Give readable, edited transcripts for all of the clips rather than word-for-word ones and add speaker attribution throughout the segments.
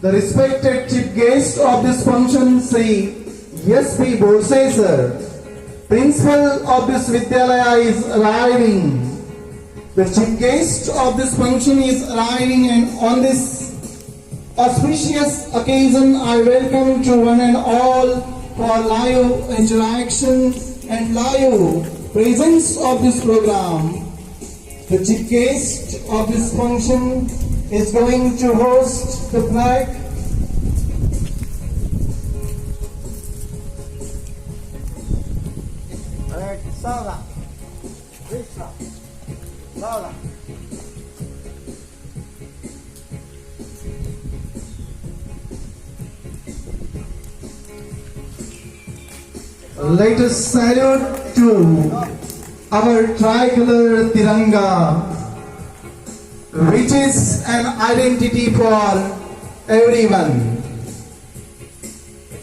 Speaker 1: The respected chief guest of this function, Sri S.P. Borse sir, principal of this Vidyalaya, is arriving. The chief guest of this function is arriving, and on this auspicious occasion, I welcome to one and all for live interaction and live presence of this program. The chief guest of this function is going to host the flag.
Speaker 2: Alright, Saura, Vishra, Saura.
Speaker 1: Let us salute to our tricolor Tiranga, which is an identity for everyone,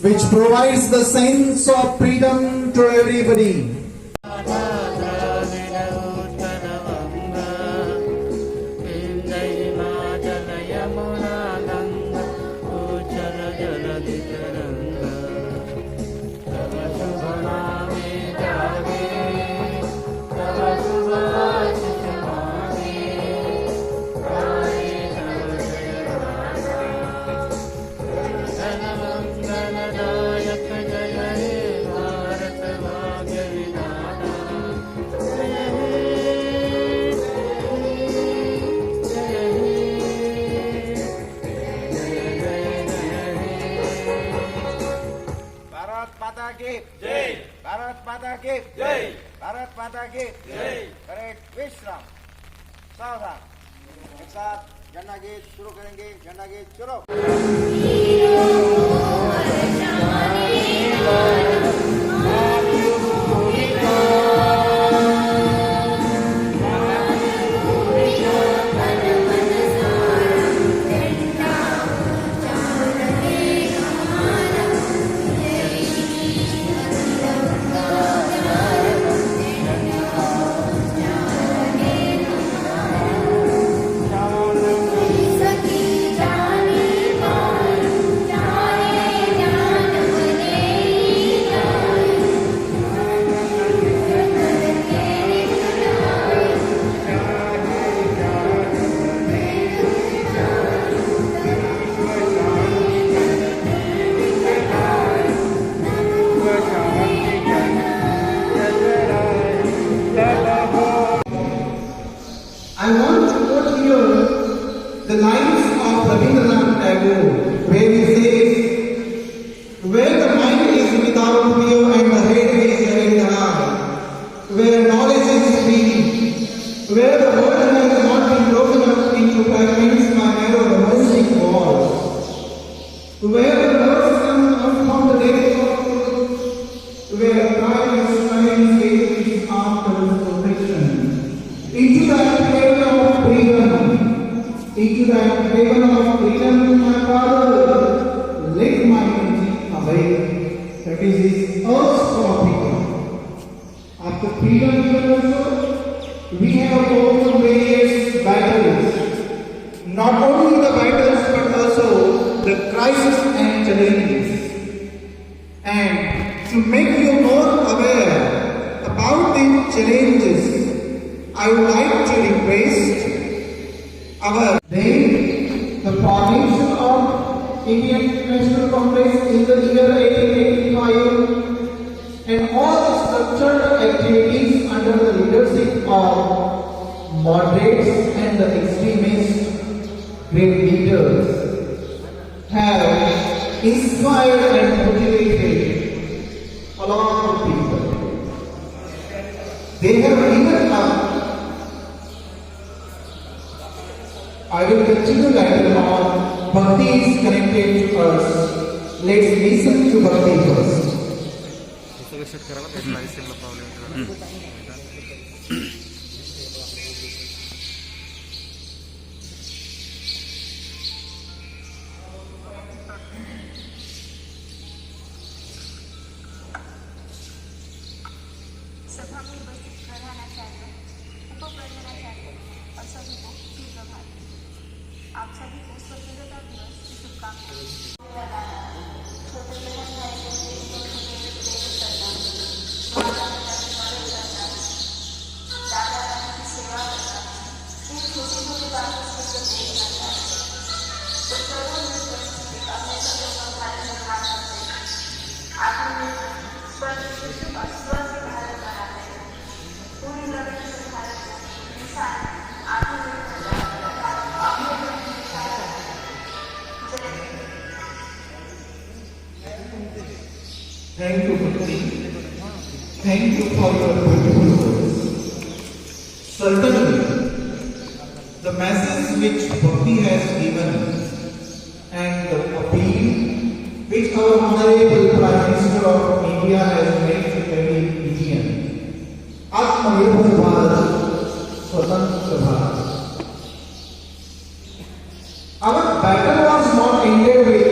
Speaker 1: which provides the sense of freedom to everybody.
Speaker 2: Bharat माता की जय, भारत माता की जय। Correct, विश्राम, सावधान। एक साथ झंडा गीत शुरू करेंगे। झंडा गीत शुरू। I want to quote here the lines of Rabindranath Tagore, where he says, "Where the mind is without fear and the head is in the eye, where knowledge is free, where the world has not been broken up into fragments by narrow domestic walls, where the birds come up from the depths of truth, where pride and strife is after perfection. Into that haven of freedom, my Father, let my energy awake." That is his urge for freedom. After freedom, we have overcome various battles. Not only the battles, but also the crises and challenges. And to make you more aware about these challenges, I would like to request our the formation of Indian National Congress in the year 1885 and all structured activities under the leadership of moderates and the extremist great leaders have inspired and motivated a lot of people. They have given up. I will continue later on. Bhakti is connected to us. Let's listen to Bhakti first.
Speaker 3: सभा में उपस्थित प्रधानाचार्य, उपप्रधानाचार्य और सभी को सुप्रभात। आप सभी को स्वतंत्रता दिवस की शुभकामनाएं। छोटे बहन भाई को देश को प्रेरित करना, माता पिता की मदद करना, दादा दादी की सेवा करना, इन छोटी छोटी बातों से जो देखना चाहिए। तो चलो मिलकर अपने सभी संभालने में काम करते हैं, आत्मनिर्भर स्वस्थ और स्वस्थ भारत बनाते हैं। पूरी प्रगति से भारत को इंसान आत्मनिर्भर
Speaker 2: Thank you, Bhakti. Thank you for your beautiful words. Certainly, the message which Bhakti has given and the appeal which our Honorable Prime Minister of India has made to every Indian, Atmanirbhar Bharat, Swatantra Bharat. Our battle was not ended with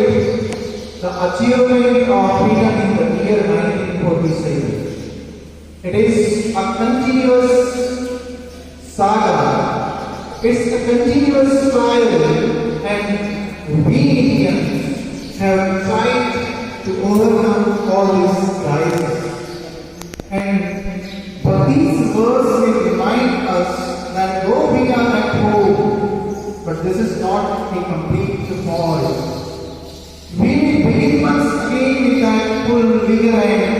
Speaker 2: the achievement of freedom in the year 1947. It is a continuous saga. It's a continuous trial, and we Indians have tried to overcome all these trials. And but these words will remind us that though we are at home, but this is not a complete fall. We will begin once again with that full vigor and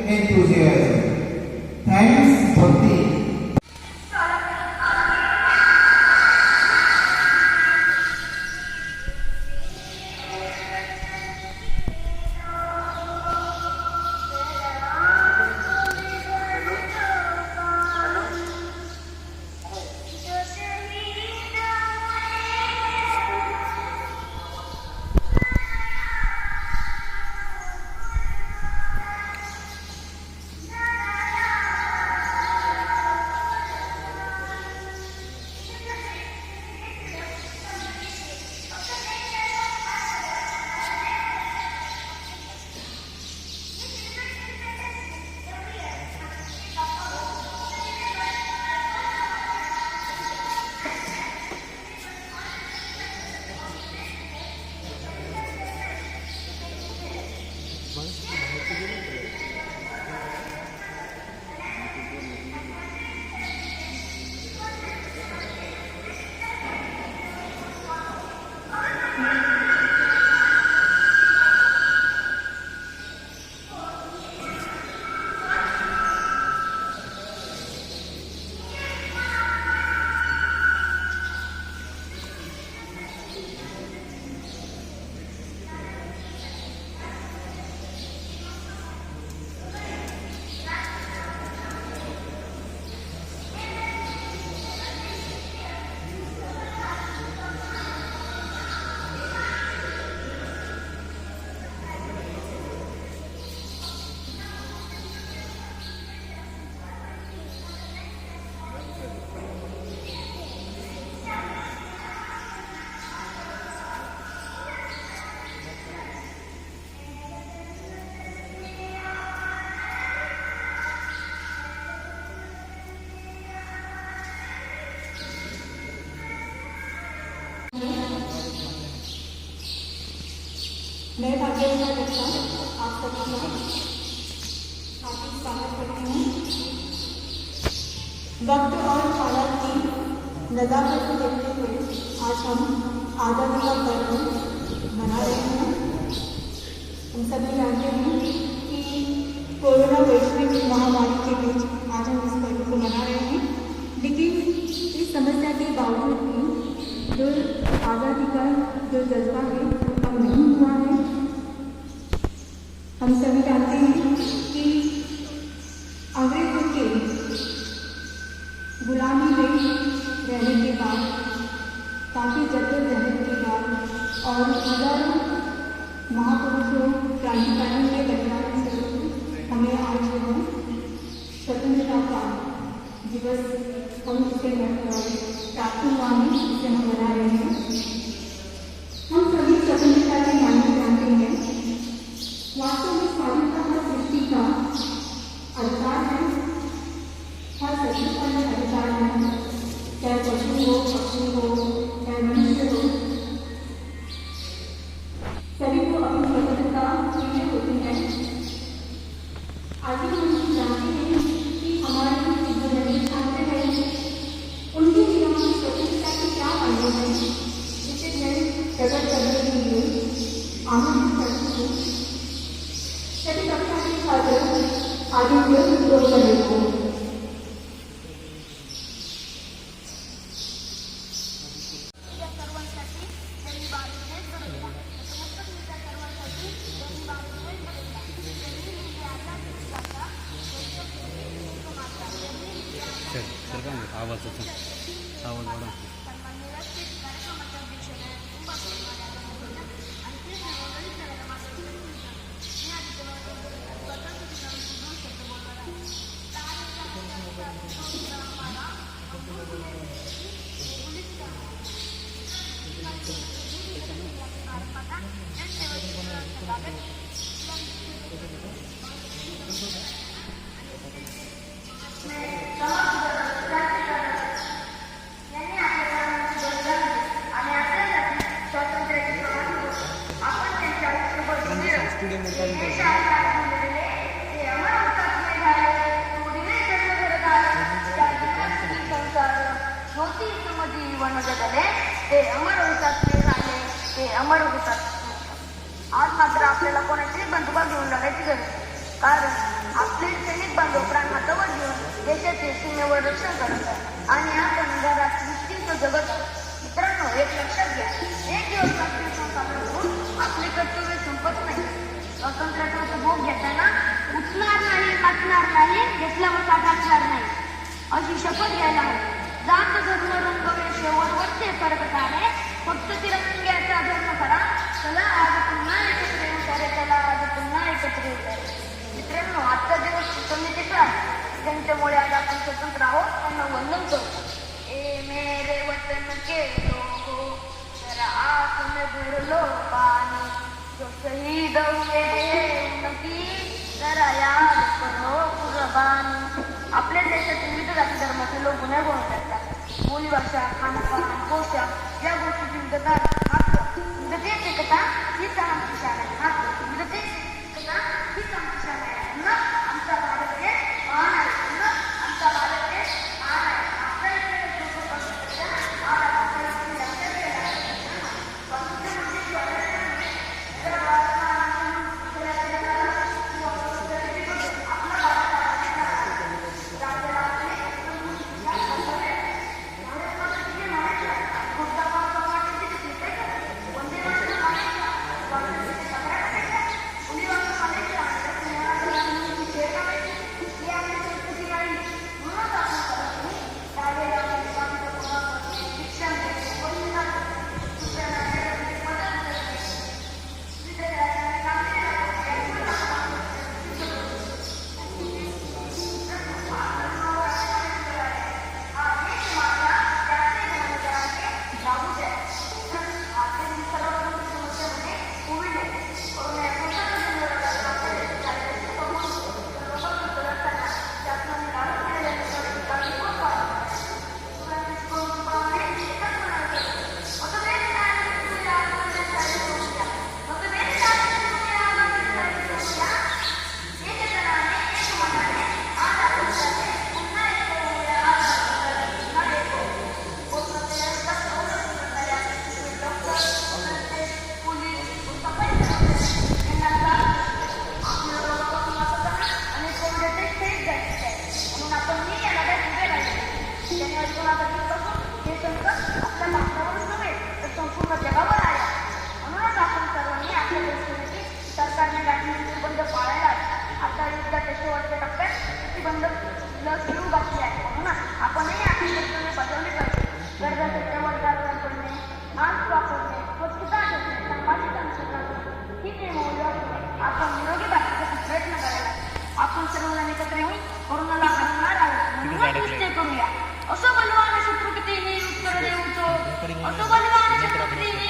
Speaker 2: enthusiasm. Thanks, Bhakti.
Speaker 4: मैं भाग्यवता दत्ता आप सभी का हार्दिक स्वागत करती हूँ। वक्त और हालात की नज़ाकत को देखते हुए आज हम आज़ादी का पर्व मना रहे हैं। हम सभी जानते हैं कि कोरोना वैश्विक महामारी के बीच आज हम इस पर्व को मना रहे हैं, लेकिन इस समस्या के बावजूद भी जो आज़ादी का जो जज्बा है कम नहीं हुआ है। हम सभी जानते हैं कि अंग्रेजों के गुलामी में रहने के बाद, काफ़ी जद्दोजहद के बाद और हजारों महापुरुषों क्रांतिकारियों के बलिदान से हमें आज जो है स्वतंत्रता का दिवस हम इसे प्राप्त हुआ है, इसे हम मना रहे हैं। हम सभी स्वतंत्रता के मायने जानते हैं। वास्तव में स्वाधीनता हर सृष्टि का अधिकार है, हर सृष्टि का अधिकार है, चाहे पशु हो, पक्षी हो, चाहे मनुष्य हो। को अपनी स्वतंत्रता मिली होती है। आगे हम जानते हैं कि हमारे जो दैनिक छात्र हैं उनके लिए हमारी स्वतंत्रता के क्या मायने हैं, जिसे मैं प्रकट करने के लिए आमंत्रित करती हूँ। सभी कक्षा के छात्र आगे ग्रहण करेंगे।
Speaker 3: या सर्वांसाठी त्यांनी बाळगले घडवला. नतमस्तक नीता सर्वांसाठी त्यांनी बाळगले घडवला. त्यांनी लिहिले आता दिवसाचा माता
Speaker 5: आवाज वाढव.
Speaker 3: सन्माननीय राष्ट्रीय कार्यक्रमाच्या अध्यक्षांना कुटुंबासह आणि ते सर्वजण करायला माझं मी आधी स्वतंत्र दोन शब्द बोलणार आहे. ते अमर होतात राहिले ते अमर होतात. आज मात्र आपल्याला कोणाची बंदुका घेऊन लढायची गरज नाही, कारण आपले सैनिक बांधव प्राण हातावर घेऊन देशाचे सीमेवर रक्षण करत आहे आणि आपण घरात निश्चिंत जगत आहोत. मित्रांनो, एक लक्षात घ्या, एक दिवस रात्री संसाधन करून आपले कर्तव्य संपत नाही. स्वातंत्र्याचा भोग घेताना उठणार नाही, वाचणार नाही, घेतल्यावर टाकणार नाही अशी शपथ घ्यायला हवी. जात धर्म रंग वेशेवर वरचे फरक आहे, फक्त तिरंग्याचा धर्म करा. चला आज पुन्हा एकत्र येऊ सारे, चला आज पुन्हा एकत्र येऊ सारे. मित्रांनो, आजचा दिवस समितीचा आहे, ज्यांच्यामुळे आज आपण स्वतंत्र आहोत त्यांना वंदन करतो. ए मेरे वतन के लोगो, जरा आंख में भर लो पानी, जो शहीद हुए उनकी जरा याद करो कुर्बानी. आपल्या देशातील विविध जाती धर्माचे लोक गुन्हे गोळून टाकतात. बोली भाषा, खानपान, पोशाख या गोष्टीची विविधता मात्र विविधतेची एकता ही आमची शान आहे. मात्र विविधतेची एकता हीच आमची शान आहे. आमचा भारत देश महान आहे. आमचा भारत देश महान आहे. आपल्या इथे आज आपण लक्षात केला स्वातंत्र्य म्हणजे स्वातंत्र्य तर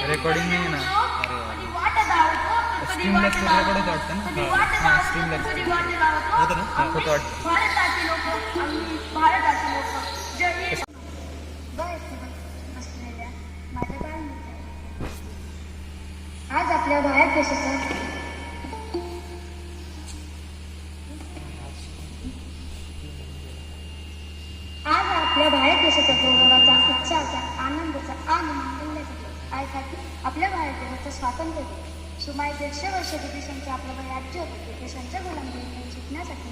Speaker 5: रेकॉर्डिंग नाही ना. स्ट्रीमलाच रेकॉर्ड वाटतं ना. हां स्ट्रीमलाच होतं ना. फोटो वाटतं.
Speaker 3: भारताचे लोक आम्ही भारताचे लोक जय बसलेल्या माझ्या बाळांनी आज आपण आपल्या भारत देशाचा आज आपल्या भारत देशाच्या गौरवाचा उत्साहाचा आनंदाचा आणि मांडल्याचा दिवस अर्थात आपल्या भारत देशाचं स्वातंत्र्य दिन सुमारे 150 वर्ष ब्रिटिशांचे आपलं राज्य होते. ब्रिटिशांच्या गुलामगिरीतून सुटण्यासाठी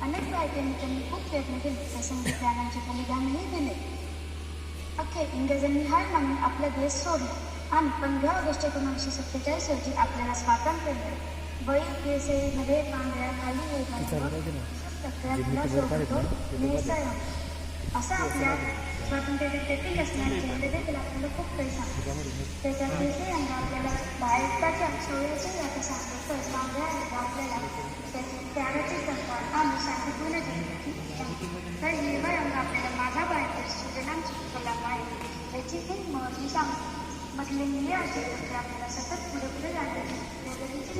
Speaker 3: अनेक भारतीयांनी त्यांनी खूप प्रयत्न केले. प्रसंगी प्राणांचे बलिदानही दिले. अखेर इंग्रजांनी हार मानून आपला देश सोडला आणि 15 ऑगस्ट 1947 रोजी आपल्याला स्वातंत्र्य मिळाले. बैल केसरीमध्ये पांढऱ्या खाली असं आपल्या स्वातंत्र्याचे तेथील असणारे देखील आपल्याला खूप काही सांगतो. त्याच्या केसरी रंग आपल्याला भारताच्या शौर्याची याचा सांगतो. तर पांढऱ्या रंग आपल्याला त्याची त्यागाची संस्कार आणि शांतीपूर्ण जीवनाची सांगतो. तर हिरवा रंग आपल्याला माझा भारत देश सृजनांची कला आहे याची खूप महत्त्व सांगतो. म्हटले निळे असेल तर आपल्याला सतत पुढे पुढे जाण्याची प्रगतीची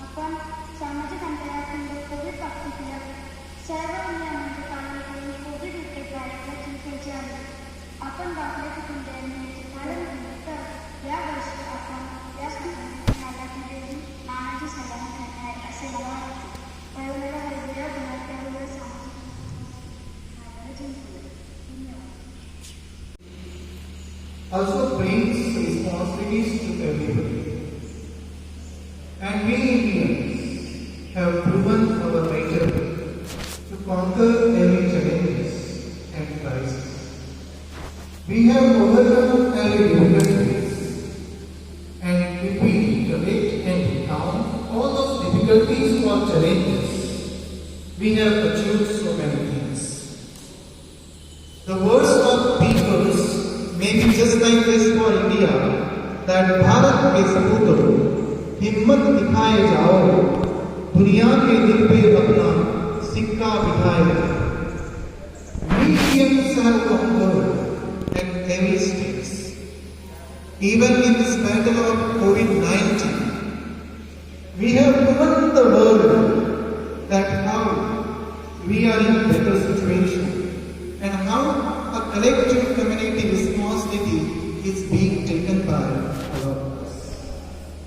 Speaker 3: आपण सामाजिक अंतरातून कोविड बाबतीतल्या सर्व नियमांचे पालन करून कोविड विषयकाला जिंकायचे आहे. आपण आपल्या कुटुंबियांचे पालन केले तर या वर्षी आपण याच ठिकाणी नानाची सलामी करणार आहे असे मला वाटते. त्यावेळेला वेगवेगळ्या गुणात त्यावेळेला
Speaker 2: also brings responsibilities to everybody. And we Indians have proven our nature to conquer every challenges and crisis. We have overcome every difficulties, and if we recollect and recount all those difficulties or challenges, we have achieved so many things. The words of peoples may be just like this for India, that Bharat के सपूतों हिम्मत दिखाए जाओ, दुनिया के दिल पे अपना सिक्का बिठाए जाओ. We Indians have conquered at every stage. Even in this battle of COVID-19, we have proven the world that how we are in a better situation and how a collective community responsibility is being taken by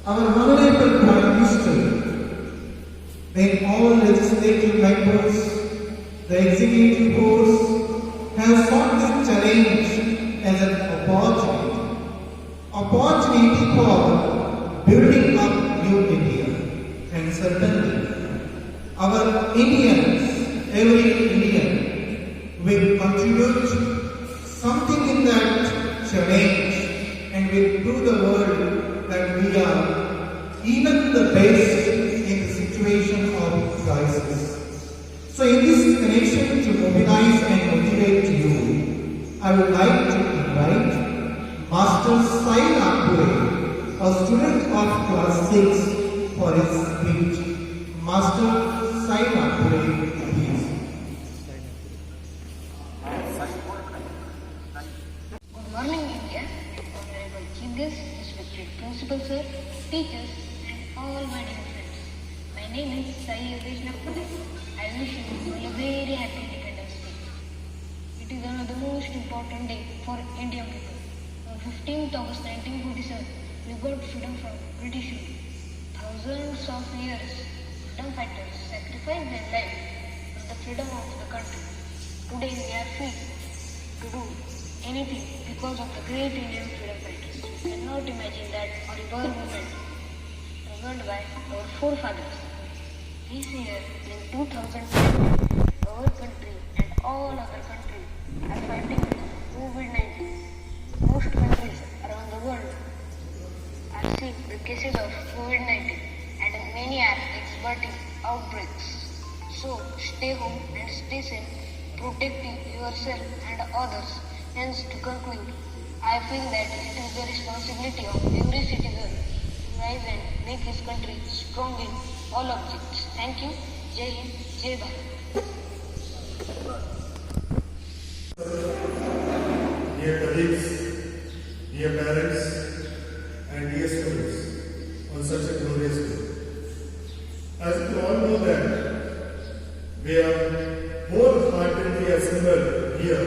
Speaker 2: our Honorable Prime Minister, when all legislative members, the executive force have sought this challenge as an opportunity for building up new India. And certainly, our Indians, every Indian, will contribute something in that challenge and will prove the world that we are even the best in the situation of crisis. So in this connection to mobilize and motivate you, I would like to invite Master Sai Akure, a student of class 6, for his speech. Master Sai Akure, please.
Speaker 6: Good morning, India. Honorable Chief Guest, respected Principal Sir, teachers, and all my dear friends. My name is Sai Yogesh Nakpade. I wish you all a very happy Independence Day. It is one of the most important day for Indian people. On 15th August 1947, we got freedom from British rule. Thousands of years, freedom fighters sacrificed their lives for the freedom of the country. Today we are free to do anything because of the great Indian freedom fighters. We cannot imagine that horrible moment governed by our forefathers. This year, in 2010, our country and all other countries are fighting with COVID-19. Most countries around the world are seeing the cases of COVID-19 and many are experting outbreaks. So stay home and stay safe. protect yourself and others. Hence, to conclude, I feel that it is the responsibility of every citizen to rise and make his country strong in all objects. Thank you. Jai Hind, Jai Bharat.
Speaker 7: Dear colleagues, dear parents, and dear students, on such a glorious day. As you all know that we are wholeheartedly assembled here,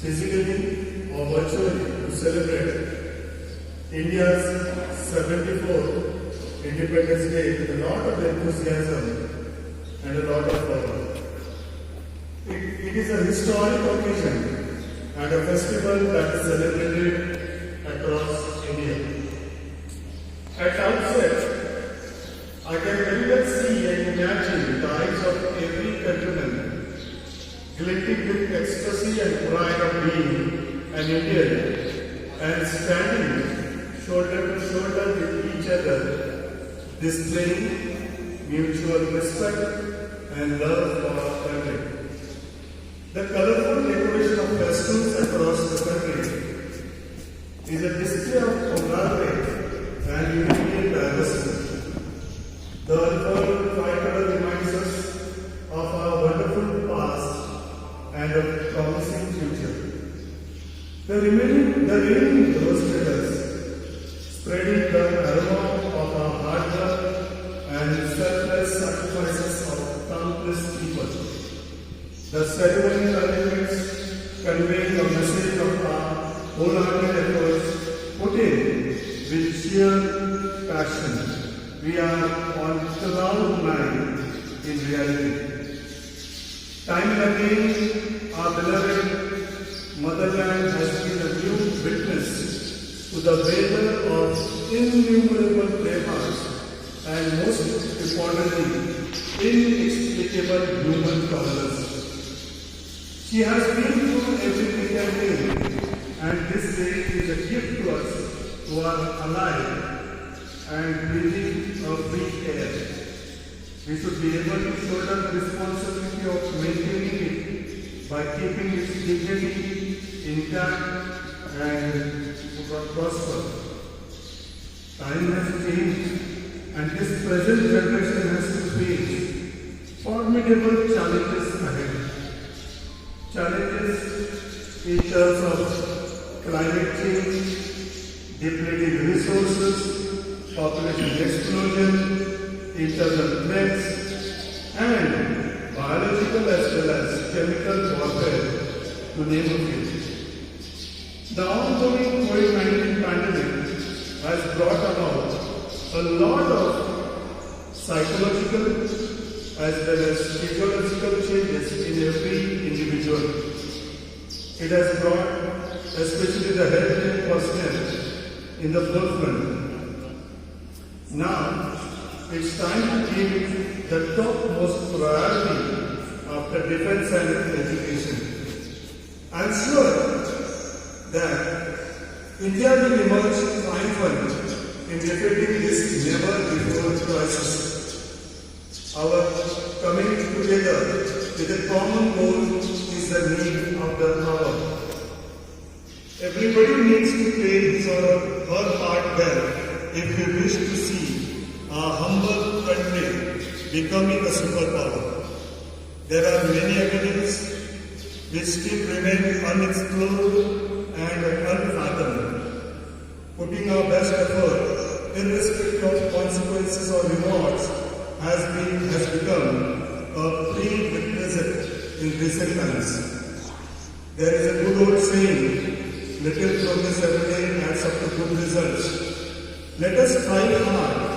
Speaker 7: physically or virtually, to celebrate India's 74th Independence Day with a lot of enthusiasm and a lot of fervor. It is a historic occasion and a festival that is celebrated across India. At outset, I can very well see and imagine the eyes of every countryman glinting with ecstasy and pride of being an Indian and standing shoulder to shoulder with each other, displaying mutual respect and love for our country. The colorful decoration of festivals across the country is a display of camaraderie and unity and diversity. The unfurled tricolor reminds us of our wonderful past and a promising future. The remaining rose petals, spreading the aroma of our hard work and selfless sacrifices of countless people. The ceremonial elements conveying a message of our wholehearted efforts put in with sheer passion. We are on cloud nine in reality. Time and again, our beloved motherland has been a new witness to the valor of innumerable brave hearts and most importantly, inexplicable human tolerance. She has been through everything and lived, and this day is a gift to us who are alive and breathing a free air. We should be able to shoulder the responsibility of maintaining it by keeping its dignity intact and prosper. Time has changed, and this present generation has to face formidable challenges ahead. Challenges in terms of climate change, depleting resources, population explosion, internal threats, and biological as well as chemical warfare, to name a few. The ongoing COVID-19 pandemic has brought about a lot of psychological as well as physiological changes in every individual. It has brought especially the healthcare personnel in the forefront. Now, it's time to give the topmost priority after defense and education. I'm sure that India will emerge triumphant in defeating this never-before crisis. Our coming together with a common goal is the need of the hour. Everybody needs to play his or her part well if we wish to see our humble country becoming a superpower. There are many evidences which still remain unexplored and unfathomed. Putting our best effort, irrespective of consequences or rewards, has become a prerequisite in recent times. There is a good old saying, little progress every day adds up to good results. Let us strive hard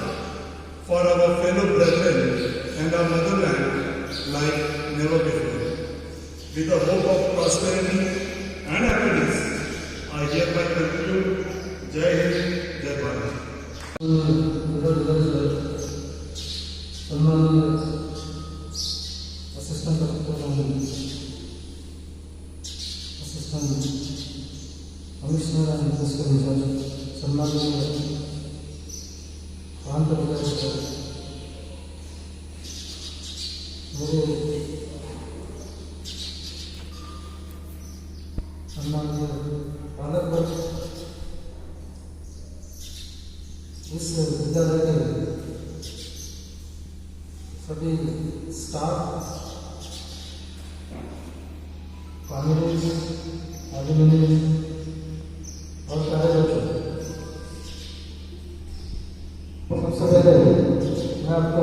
Speaker 7: for our fellow brethren and our motherland like never before. With the hope of prosperity and happiness, I hereby conclude. Jai Hind, Jai Bharat.
Speaker 8: assistant commissioner and fiscal in charge, सम्माननीय प्रांत विधायक मेरे सम्मानीय पालक वर्ग, इस विद्यालय के सभी स्टाफ, कॉम्रेड्स, एल्युमिनी और कार्यकर्ता, सबसे पहले मैं आपको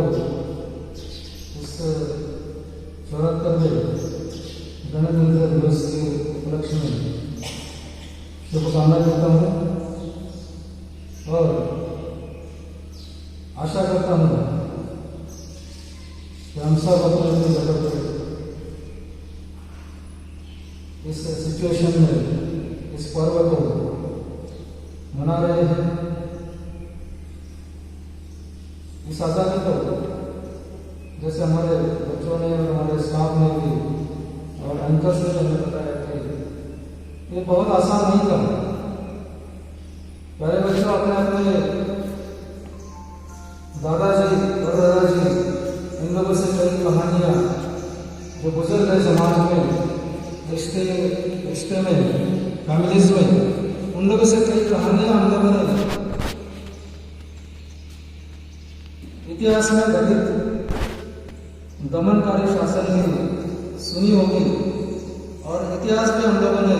Speaker 8: इस 74वें गणतंत्र दिवस के उपलक्ष्य में शुभकामनाएं देता हूँ और आशा करता हूँ कि हम सब अपने जगह पर इस सिचुएशन में इस पर्व को मना रहे हैं। इस आज़ादी को जैसे हमारे बच्चों ने और हमारे स्टाफ ने भी और एंकर से हमें बताया कि ये बहुत आसान नहीं था। पहले बच्चों अपने अपने दादाजी और दादाजी इन लोगों से कई कहानियाँ जो गुजर गए समाज में, रिश्ते में, फैमिलीज में, उन लोगों से कई कहानियाँ हम लोगों ने इतिहास में घटित दमनकारी शासन की सुनी होगी और इतिहास में हम लोगों ने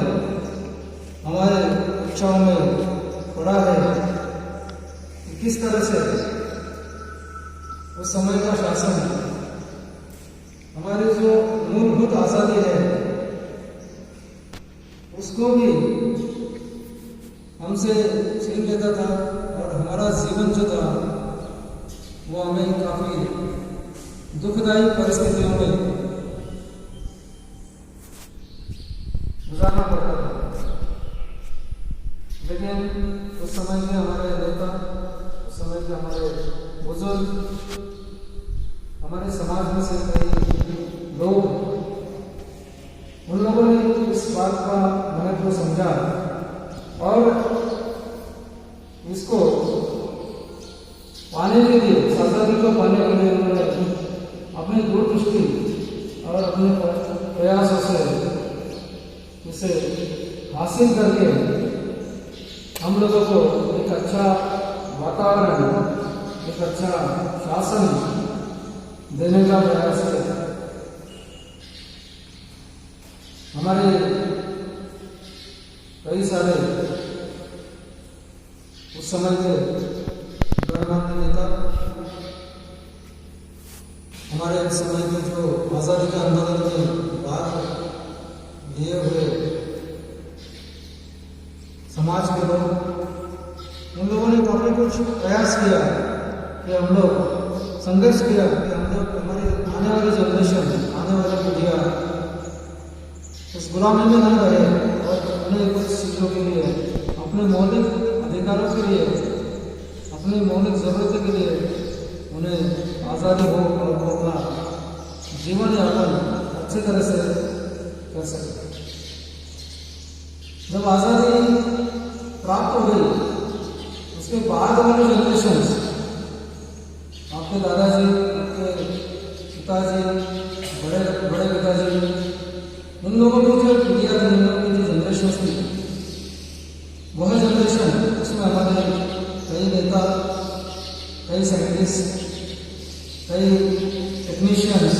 Speaker 8: हमारे इच्छाओं में पढ़ा है कि किस तरह से उस समय का शासन हमारी जो मूलभूत आज़ादी है उसको भी हमसे छीन लेता था और हमारा जीवन जो था वो हमें काफ़ी दुखदायी परिस्थितियों में गुजारना पड़ता था। लेकिन उस समय के हमारे नेता, उस समय के हमारे बुजुर्ग, हमारे समाज में से कई लोग, उन लोगों ने इस बात का महत्व समझा और इसको पाने के लिए, आज़ादी को पाने के लिए उन्होंने अपनी दूरदृष्टि और अपने प्रयासों से इसे हासिल करके हम लोगों को एक अच्छा वातावरण, एक अच्छा शासन देने का प्रयास किया। हमारे कई सारे उस समय के गणमान्य नेता, हमारे समय के जो आज़ादी के आंदोलन में भाग लिए हुए समाज के लोग, उन लोगों ने काफ़ी कुछ प्रयास किया कि हम लोग संघर्ष किया कि हम लोग, हमारी आने वाली जनरेशन, आने वाली पीढ़ियाँ इस गुलामी में न रहे और उन्हें कुछ चीज़ों के लिए, अपने मौलिक अधिकारों के लिए, अपनी मौलिक ज़रूरतों के लिए उन्हें आज़ादी हो और वो अपना जीवन यापन अच्छी तरह से कर सके। जब आज़ादी प्राप्त हो गई उसके बाद वाले जनरेशन, आपके दादाजी, आपके पिताजी, बड़े पिताजी, इन लोगों की जो पीढ़ियाँ थी, इन लोगों की जो जनरेशन थी, वह जनरेशन, उसमें हमारे कई नेता, कई साइंटिस्ट, कई टेक्नीशियंस,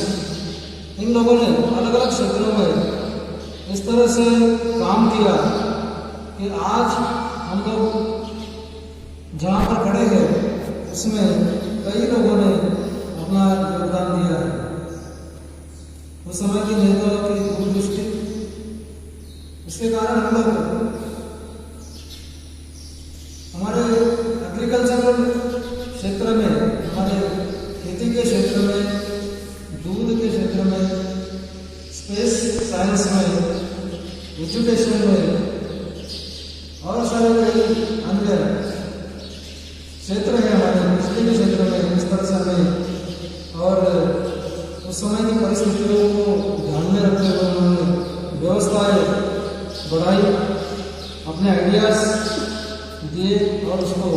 Speaker 8: इन लोगों ने अलग अलग क्षेत्रों में इस तरह से काम किया कि आज हम लोग जहाँ पर खड़े हैं उसमें कई लोगों ने अपना योगदान दिया है। उस समय के नेताओं की दूरदृष्टि, इसके कारण हम लोग हमारे एग्रीकल्चरल क्षेत्र में, हमारे खेती के क्षेत्र में, दूध के क्षेत्र में, स्पेस साइंस में, एजुकेशन में और सारे कई अन्य क्षेत्र हैं हमारे बिजली के क्षेत्र में। इस तरह से हमें और उस समय की परिस्थितियों को ध्यान में रखते हुए उन्होंने व्यवस्थाएं बढ़ाई, अपने आइडियाज दिए और उसको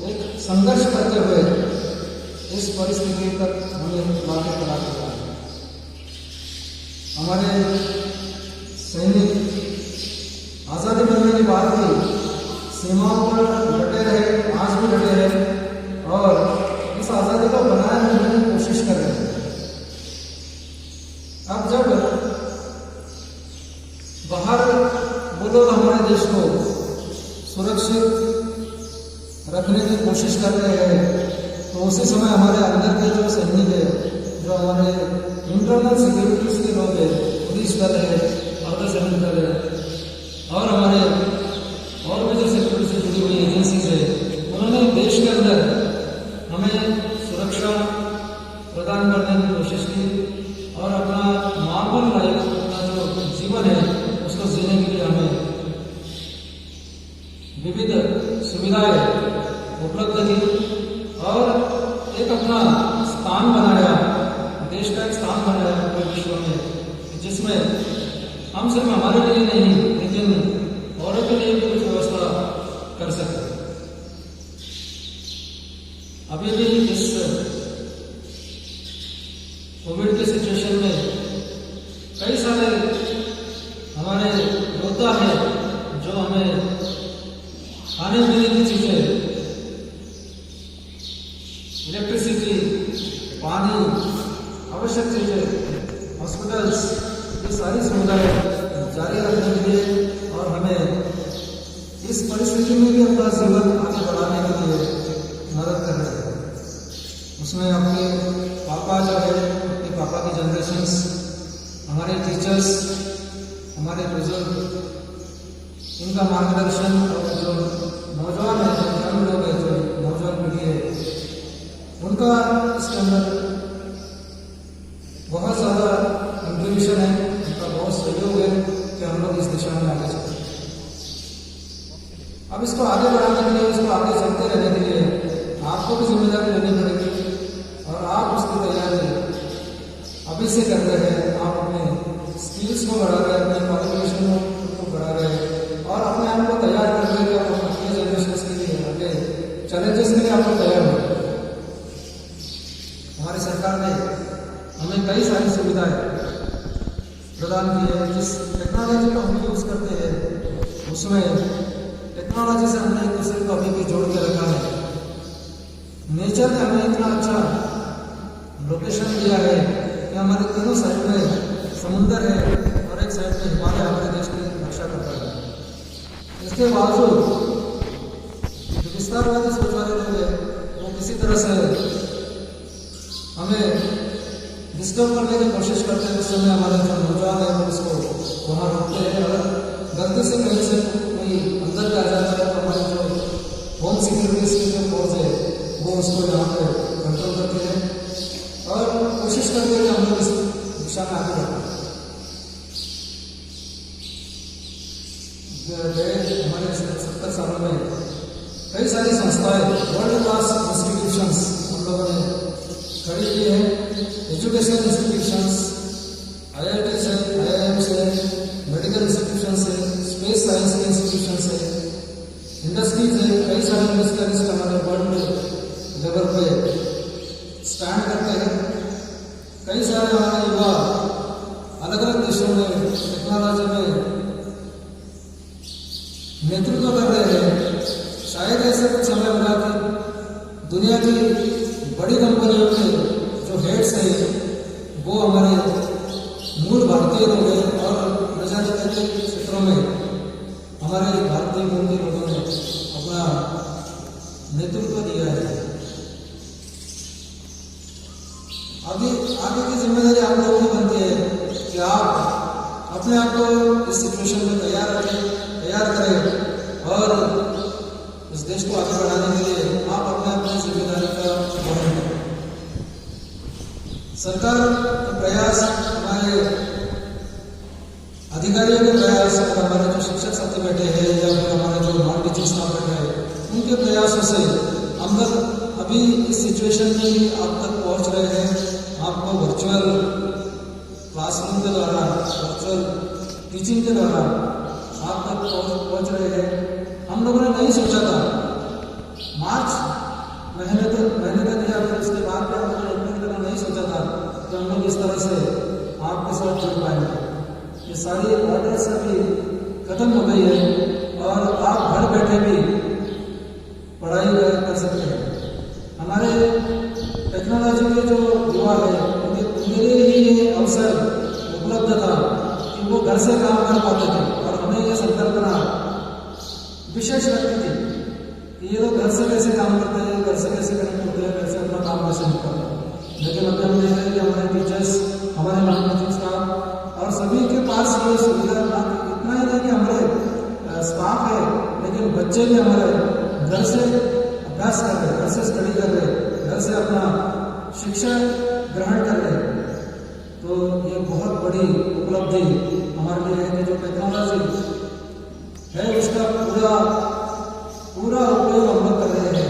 Speaker 8: एक संघर्ष करते हुए इस परिस्थिति तक हमें लाके खड़ा किया। हमारे सैनिक आज़ादी मिलने के बाद भी सीमाओं पर डटे रहे, आज भी डटे रहे और इस आज़ादी को बनाए रखने की कोशिश कर रहे हैं। अब जब बाहर वो लोग हमारे देश को सुरक्षित रखने की कोशिश कर रहे हैं, तो उसी समय हमारे अंदर के जो सैनिक है, जो हमारे इंटरनल सिक्योरिटीज के लोग हैं, पुलिस दल है, अर्धसैनिक दल है और हमारे और भी जो सिक्योरिटी से जुड़ी हुई एजेंसीज है, उन्होंने देश के अंदर हमें सुरक्षा प्रदान करने की कोशिश की और अपना नॉर्मल लाइफ, अपना जो जीवन है उसको जीने के लिए हमें विविध सुविधाएं उपलब्ध की और एक अपना स्थान बनाया, देश का एक स्थान बनाया पूरे विश्व में, जिसमें हम सिर्फ हमारे लिए नहीं लेकिन औरों के लिए भी कुछ व्यवस्था कर सकते। अभी भी इस कोविड के सिचुएशन में कई सारे हमारे योद्धा हैं जो हमें खाने पीने की चीजें, इलेक्ट्रिसिटी, पानी, आवश्यक चीजें, हॉस्पिटल्स, ये सारी सुविधाएं जारी रखने के लिए और हमें इस परिस्थिति में भी अपना जीवन आगे बढ़ाने के लिए मदद कर रहे हैं। उसमें आपके पापा जो है, आपके पापा की जनरेशन्स, हमारे टीचर्स, हमारे बुजुर्ग, इनका मार्गदर्शन और जो नौजवान है, जो यंग लोग हैं, जो नौजवान पीढ़ी है, उनका इसके अंदर बहुत ज़्यादा कंट्रीब्यूशन है, उनका बहुत सहयोग है कि हम लोग इस दिशा में आगे चलते हैं। अब इसको आगे बढ़ाने के लिए, इसको आगे चलते रहने के लिए आपको भी जिम्मेदारी लेनी पड़ेगी और आप उसकी तैयारी अभी से कर रहे हैं। आप अपने स्किल्स को बढ़ा रहे हैं, अपने क्वालिफिकेशन को बढ़ा रहे हैं और अपने आप को तैयार कर रहे हैं अपने जनरेशन के लिए, अपने चैलेंजेस के लिए आपको तैयार हो। हमारी सरकार ने हमें कई सारी सुविधाएं प्रदान की है। जिस टेक्नोलॉजी को हम यूज़ करते हैं उसमें टेक्नोलॉजी से हमने एक दूसरे को अभी भी जोड़ के रखा है। नेचर ने हमें इतना अच्छा लोकेशन दिया है कि हमारे तीनों साइड में समुंदर है और एक साइड में हिमालय हमारे देश की रक्षा करता है। इसके बावजूद जो विस्तारवादी सोच वाले लोग हैं वो किसी तरह से हमें डिस्टर्ब करने की कोशिश करते हैं। उस समय हमारे जो नौजवान है वो उसको वहाँ रोकते हैं और गलती से कहीं से कोई अंदर का आ जाता है तो हमारे जो होम सिक्योरिटीज की जो फोर्स है वो उसको यहाँ पे कंट्रोल करते हैं और कोशिश करते हैं कि हम लोग इस दिशा में आगे बढ़ें। हमारे 70 सालों में कई सारी संस्थाएं, वर्ल्ड क्लास इंस्टीट्यूशंस हम लोगों ने खड़ी की है। एजुकेशनल इंस्टीट्यूशंस, IITs है, IIMs है, मेडिकल इंस्टीट्यूशंस है, स्पेस साइंस के इंस्टीट्यूशंस है, इंडस्ट्रीज है। कई सारे इंडस्ट्रियलिस्ट हमारे वर्ल्ड लेवल पे स्टैंड करते हैं। कई सारे हमारे युवा अलग अलग देशों में टेक्नोलॉजी में नेतृत्व कर रहे हैं। शायद ऐसा कुछ समय होगा कि दुनिया की बड़ी कंपनियों के जो हेड्स हैं वो हमारे मूल भारतीय लोग हैं और प्रजातंत्र के क्षेत्रों में हमारे भारतीय मूल के लोगों ने अपना नेतृत्व दिया है। आगे की जिम्मेदारी आप लोगों की बनती है कि आप अपने आप को इस सिचुएशन में तैयार करें और इस देश को आगे बढ़ाने के लिए आप अपनी जिम्मेदारी का वहन करें। सरकार के प्रयास, हमारे अधिकारियों के प्रयास और हमारे जो शिक्षक साथी बैठे हैं या फिर हमारे जो नॉन टीचिंग स्टाफ बैठे हैं उनके प्रयासों से हम लोग अभी इस सिचुएशन में आप तक पहुंच रहे हैं। आपको वर्चुअल क्लासरूम के द्वारा, वर्चुअल टीचिंग के द्वारा आप तक पहुंच रहे हैं। हम लोगों ने नहीं सोचा था मार्च महीने तक या फिर उसके बाद भी हम लोगों ने नहीं सोचा था कि हम लोग इस तरह से आपके साथ जुड़ पाएंगे। ये सारी ऑर्डर्स अभी खत्म हो गई है और आप घर बैठे भी पढ़ाई कर सकते हैं। हमारे टेक्नोलॉजी के जो युवा है उनके लिए ही ये अवसर उपलब्ध था कि वो घर से काम कर पाते थे और हमें ये संकल्पना विशेष लगती थी कि ये लोग घर से कैसे काम करते हैं, घर से कैसे कनेक्ट होते हैं, कैसे अपना काम कैसे निकालते हैं। लेकिन अभी हम देख रहे हैं कि हमारे टीचर्स, हमारे नॉन टीचिंग स्टाफ और सभी के पास ये सुविधा ना, इतना ही नहीं कि हमारे स्टाफ है, लेकिन बच्चे भी हमारे घर से अभ्यास कर रहे, घर से स्टडी कर रहे, घर से अपना शिक्षा ग्रहण कर रहे। तो ये बहुत बड़ी उपलब्धि हमारे लिए है कि जो टेक्नोलॉजी है उसका पूरा उपयोग हम लोग कर रहे हैं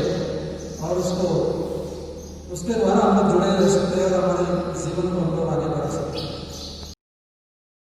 Speaker 8: और उसके द्वारा हम लोग जुड़े रह सकते हैं और हमारे जीवन को हम लोग आगे बढ़ा सकते हैं।